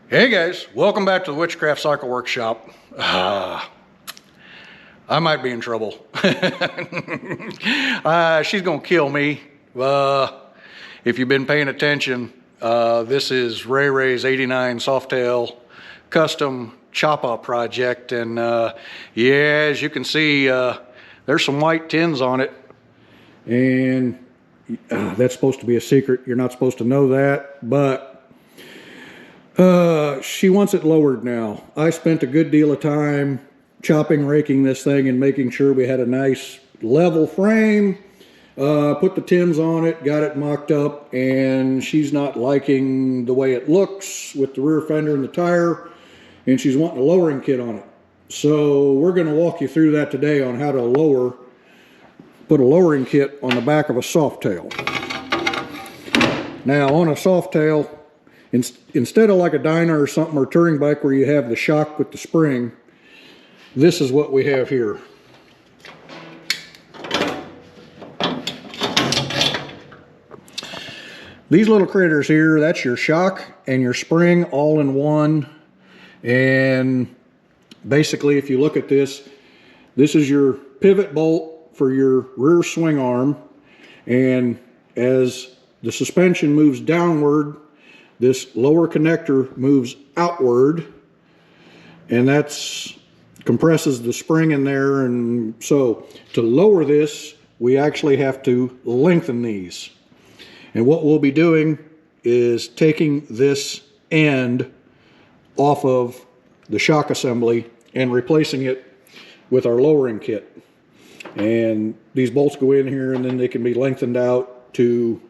Hey guys, welcome back to the Witchcraft Cycle Workshop. I might be in trouble. She's gonna kill me. If you've been paying attention, this is Ray Ray's 89 Softail custom chop-up project, and yeah, as you can see, there's some white tins on it, and that's supposed to be a secret. You're not supposed to know that, but she wants it lowered now. I spent a good deal of time chopping, raking this thing and making sure we had a nice level frame. Put the tins on it, got it mocked up, and she's not liking the way it looks with the rear fender and the tire, and she's wanting a lowering kit on it. So we're going to walk you through that today on how to put a lowering kit on the back of a Softail. Now on a Softail, instead of like a Dyna or something, or touring bike where you have the shock with the spring, this is what we have here. These little critters here, that's your shock and your spring all in one. And basically, if you look at this, this is your pivot bolt for your rear swing arm. And as the suspension moves downward, this lower connector moves outward, and that's compresses the spring in there. And so to lower this, we actually have to lengthen these. And what we'll be doing is taking this end off of the shock assembly and replacing it with our lowering kit. And these bolts go in here, and then they can be lengthened out to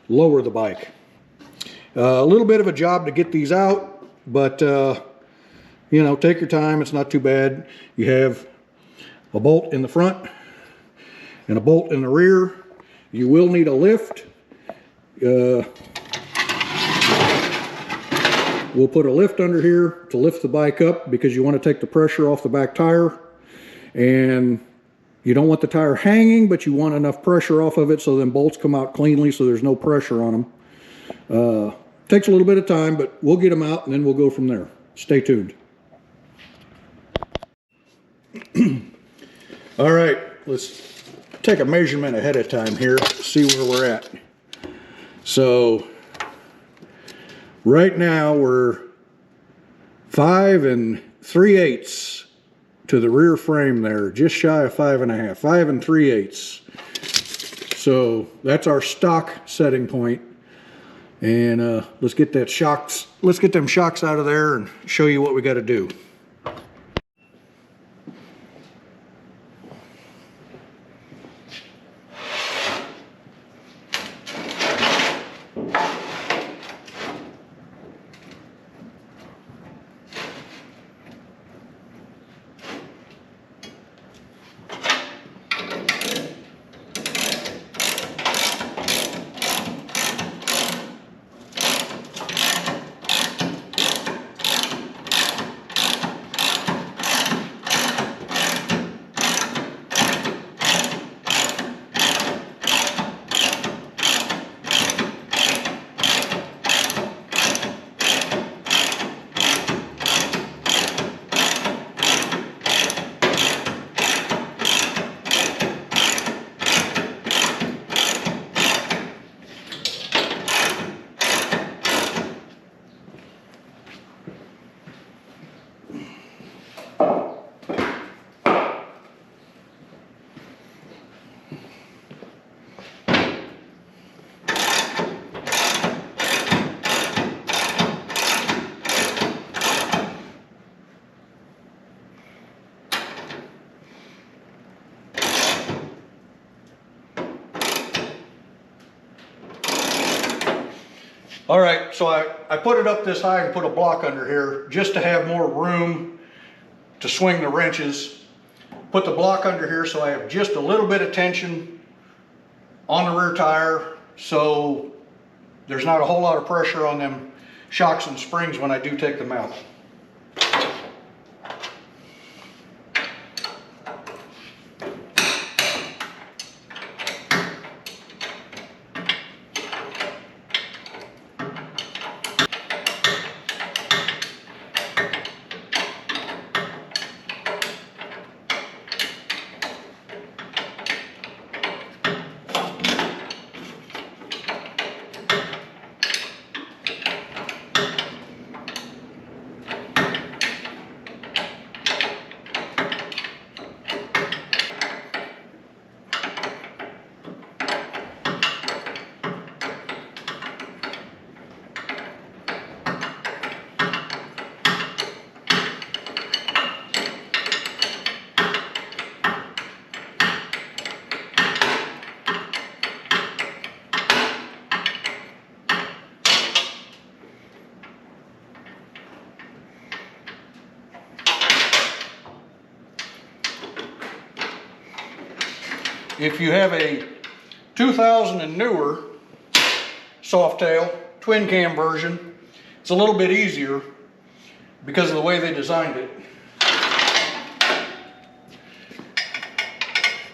lower the bike. A little bit of a job to get these out, but you know, take your time. It's not too bad. You have a bolt in the front and a bolt in the rear. You will need a lift. We'll put a lift under here to lift the bike up, because you want to take the pressure off the back tire, and you don't want the tire hanging, but you want enough pressure off of it so then bolts come out cleanly, so there's no pressure on them. Takes a little bit of time, but we'll get them out and then we'll go from there. Stay tuned. All right, let's take a measurement ahead of time here, see where we're at. So right now we're 5 3/8 to the rear frame there, just shy of 5 1/2, 5 3/8. So that's our stock setting point. And let's get them shocks out of there and show you what we got to do. All right, so I put it up this high and put a block under here just to have more room to swing the wrenches. Put the block under here so I have just a little bit of tension on the rear tire, so there's not a whole lot of pressure on them shocks and springs when I do take them out. if you have a 2000 and newer Softail twin cam version, it's a little bit easier because of the way they designed it.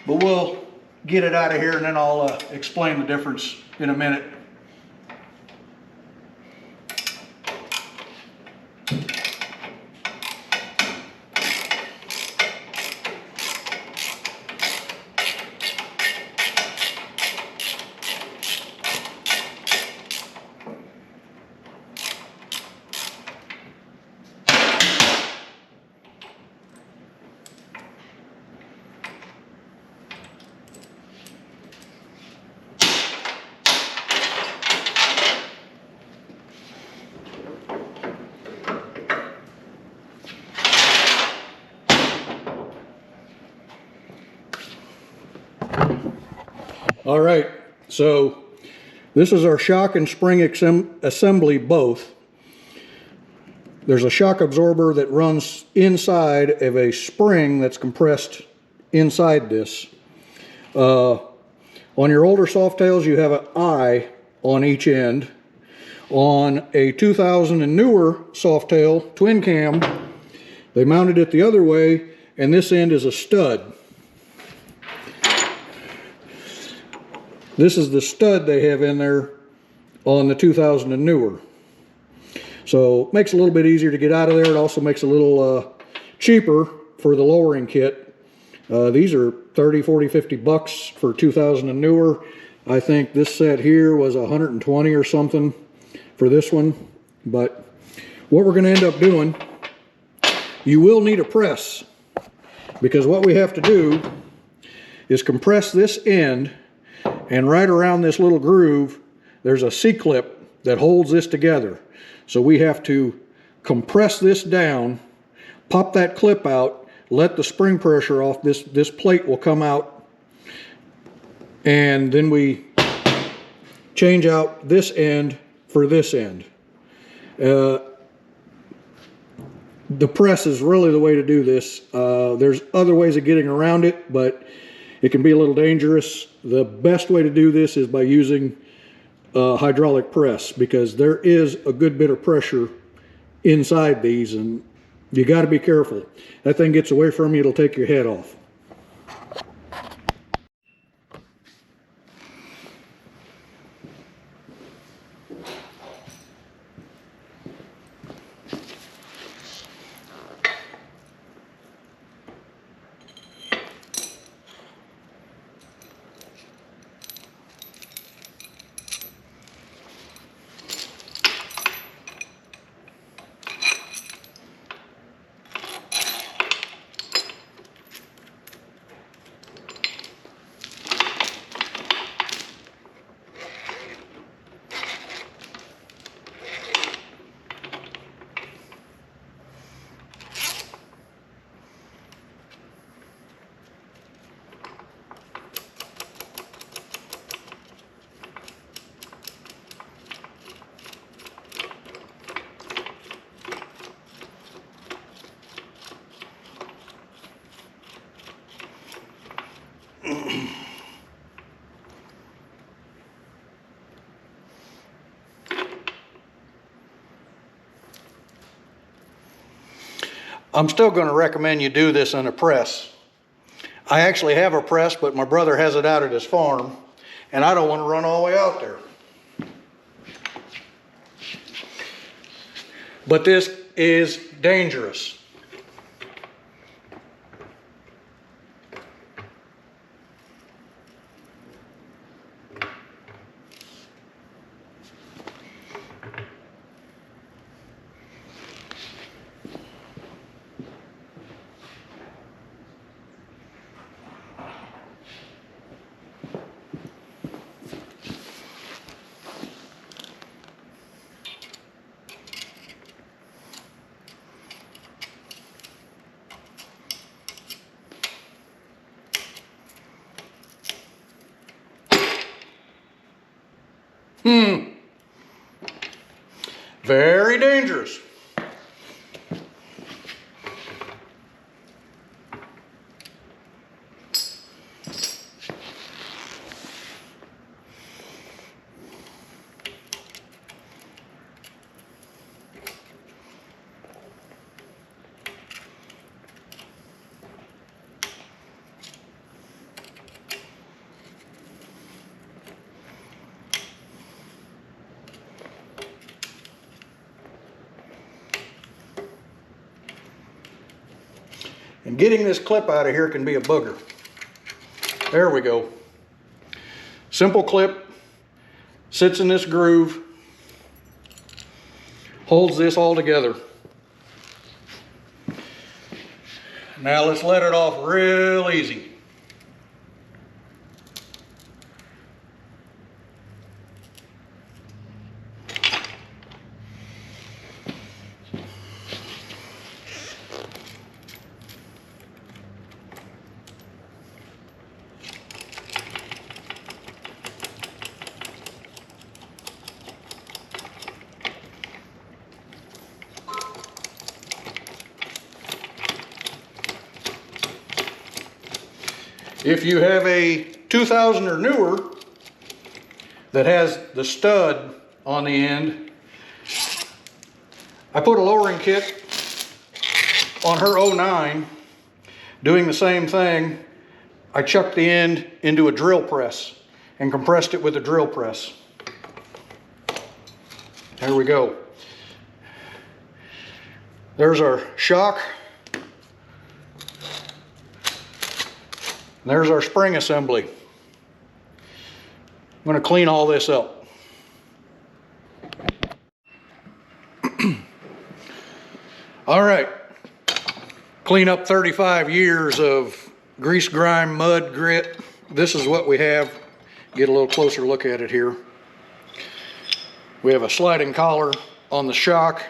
But we'll get it out of here and then I'll explain the difference in a minute. All right, so this is our shock and spring assembly both. There's a shock absorber that runs inside of a spring that's compressed inside this. On your older Softails, you have an eye on each end. On a 2000 and newer Softail twin cam, they mounted it the other way, and this end is a stud. This is the stud they have in there on the 2000 and newer. So makes it a little bit easier to get out of there. It also makes it a little cheaper for the lowering kit. These are 30, 40, 50 bucks for 2000 and newer. I think this set here was 120 or something for this one. But what we're going to end up doing, you will need a press, because what we have to do is compress this end, and right around this little groove there's a C-clip that holds this together. So we have to compress this down, pop that clip out, let the spring pressure off, this plate will come out, and then we change out this end for this end. The press is really the way to do this. There's other ways of getting around it, but it can be a little dangerous. The best way to do this is by using a hydraulic press, because there is a good bit of pressure inside these and you got to be careful. That thing gets away from you, it'll take your head off. I'm still going to recommend you do this in a press. I actually have a press, but my brother has it out at his farm, and I don't want to run all the way out there. But this is dangerous. Very dangerous. And getting this clip out of here can be a booger. There we go. Simple clip, sits in this groove, holds this all together. Now let's let it off real easy. If you have a 2000 or newer that has the stud on the end, I put a lowering kit on her 09, doing the same thing. I chucked the end into a drill press and compressed it with a drill press. There we go. There's our shock. There's our spring assembly. I'm going to clean all this up. All right. Clean up 35 years of grease, grime, mud, grit. This is what we have. Get a little closer look at it here. We have a sliding collar on the shock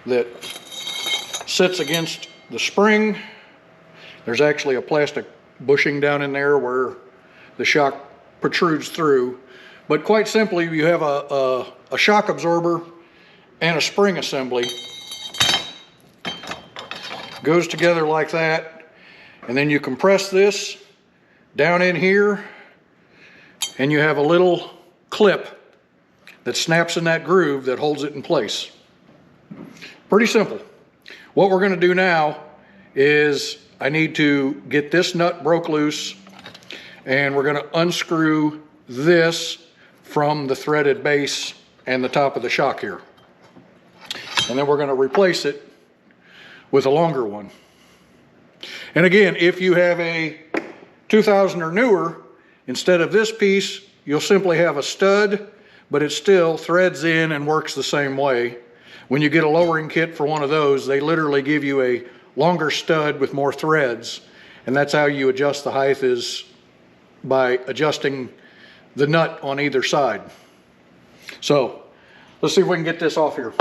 that sits against the spring. There's actually a plastic bushing down in there where the shock protrudes through. But quite simply, you have a shock absorber and a spring assembly. Goes together like that. And then you compress this down in here, and you have a little clip that snaps in that groove that holds it in place. Pretty simple. What we're going to do now is I need to get this nut broke loose, and we're going to unscrew this from the threaded base and the top of the shock here. And then we're going to replace it with a longer one. And again, if you have a 2000 or newer, instead of this piece, you'll simply have a stud, but it still threads in and works the same way. When you get a lowering kit for one of those, they literally give you a longer stud with more threads, and that's how you adjust the height, is by adjusting the nut on either side. So let's see if we can get this off here.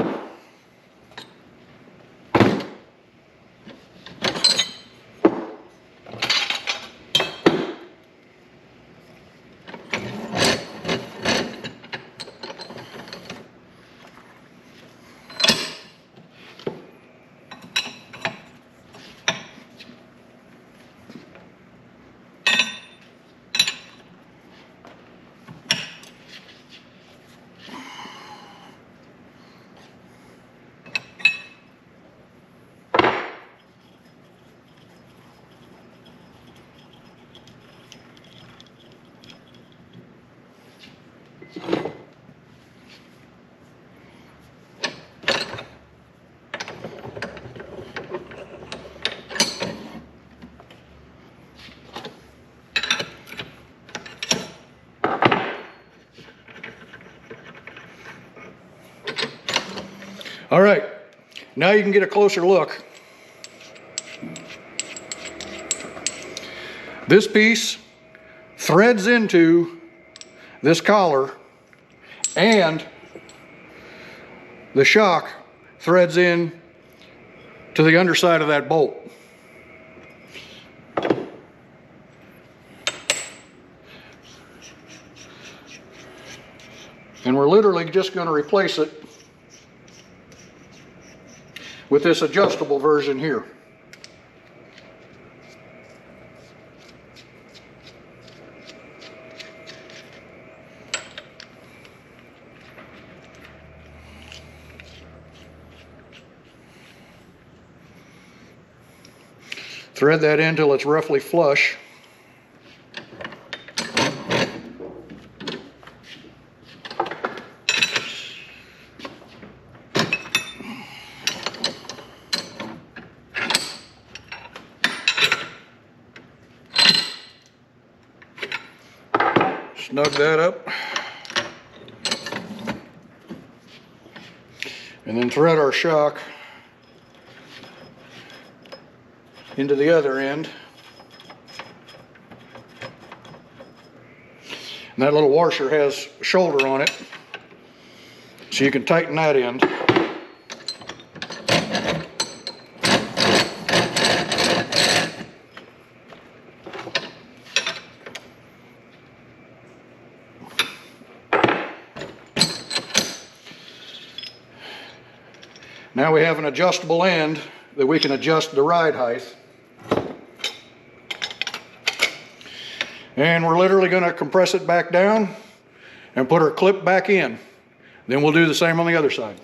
All right, now you can get a closer look. This piece threads into this collar, and the shock threads in to the underside of that bolt. And we're literally just going to replace it with this adjustable version here. Thread that in till it's roughly flush. snug that up. And then thread our shock into the other end. And that little washer has a shoulder on it, so you can tighten that end. Now we have an adjustable end that we can adjust the ride height. And we're literally going to compress it back down and put our clip back in. Then we'll do the same on the other side.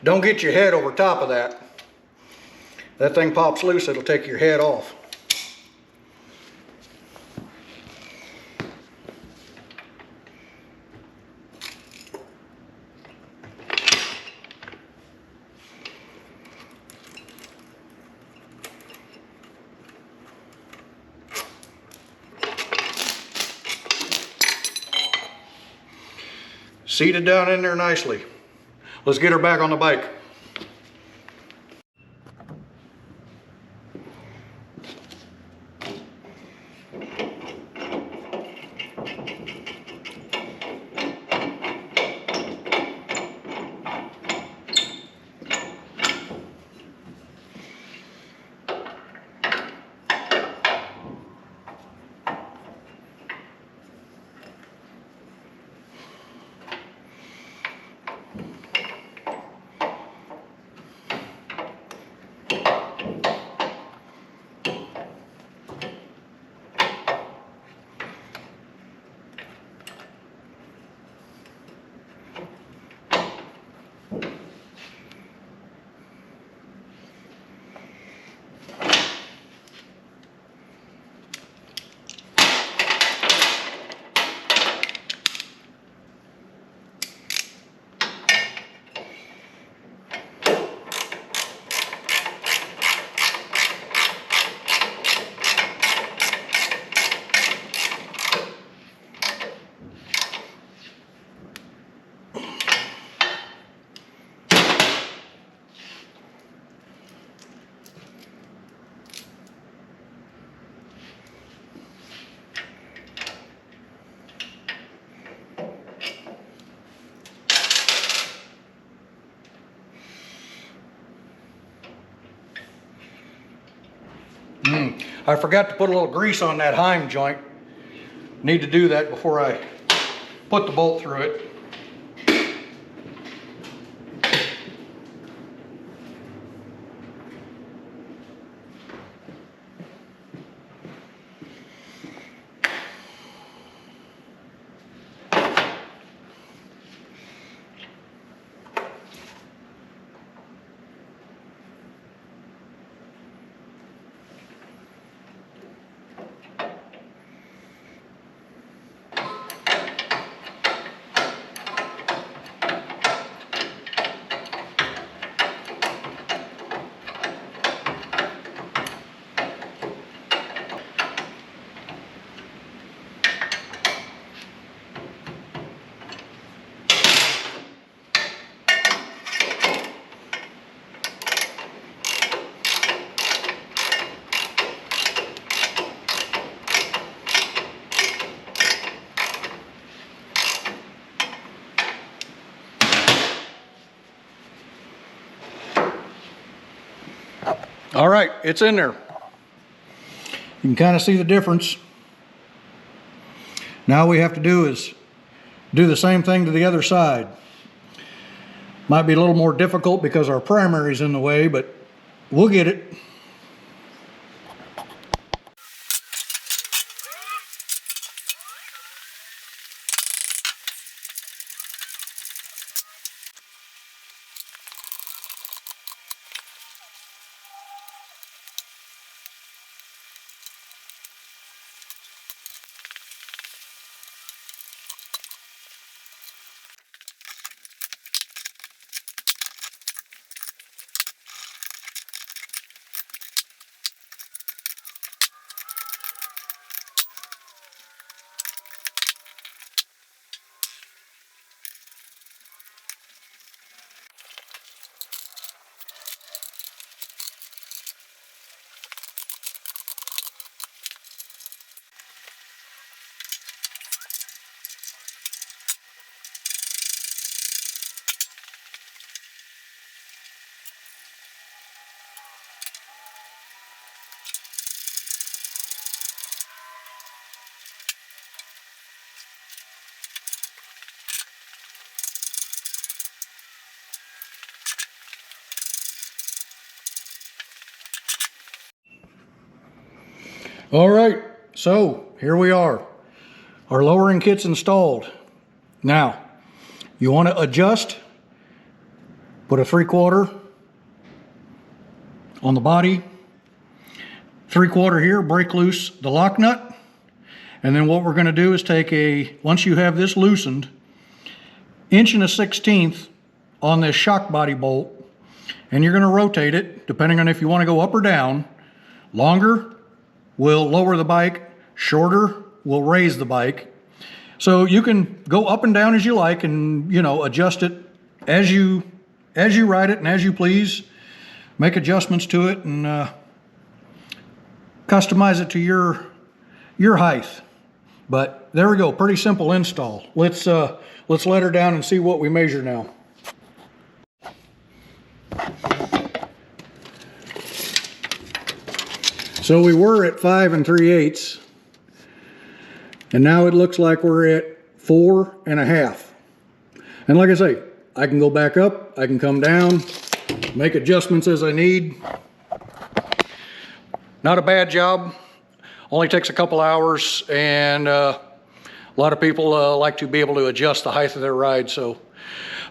Don't get your head over top of that. That thing pops loose, it'll take your head off. Seated down in there nicely. Let's get her back on the bike. I forgot to put a little grease on that heim joint. Need to do that before I put the bolt through it. All right, it's in there. You can kind of see the difference. Now all we have to do is do the same thing to the other side. Might be a little more difficult because our primary's in the way, but we'll get it. All right, so here we are. Our lowering kit's installed. Now, you want to adjust, put a 3/4 on the body, 3/4 here, break loose the lock nut, and then what we're going to do is take once you have this loosened, 1 1/16 on this shock body bolt, and you're going to rotate it, depending on if you want to go up or down. Longer will lower the bike, shorter will raise the bike. So you can go up and down as you like, and adjust it as you ride it and as you please. Make adjustments to it and customize it to your height. But there we go, pretty simple install. Let's let her down and see what we measure now. So we were at 5 3/8, and now it looks like we're at 4 1/2. And like I say, I can go back up, I can come down, make adjustments as I need. Not a bad job. Only takes a couple hours, and a lot of people like to be able to adjust the height of their ride. So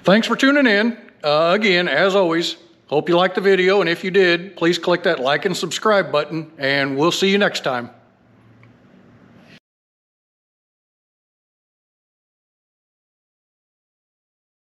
thanks for tuning in. Again, as always, hope you liked the video, and if you did, please click that like and subscribe button, and we'll see you next time.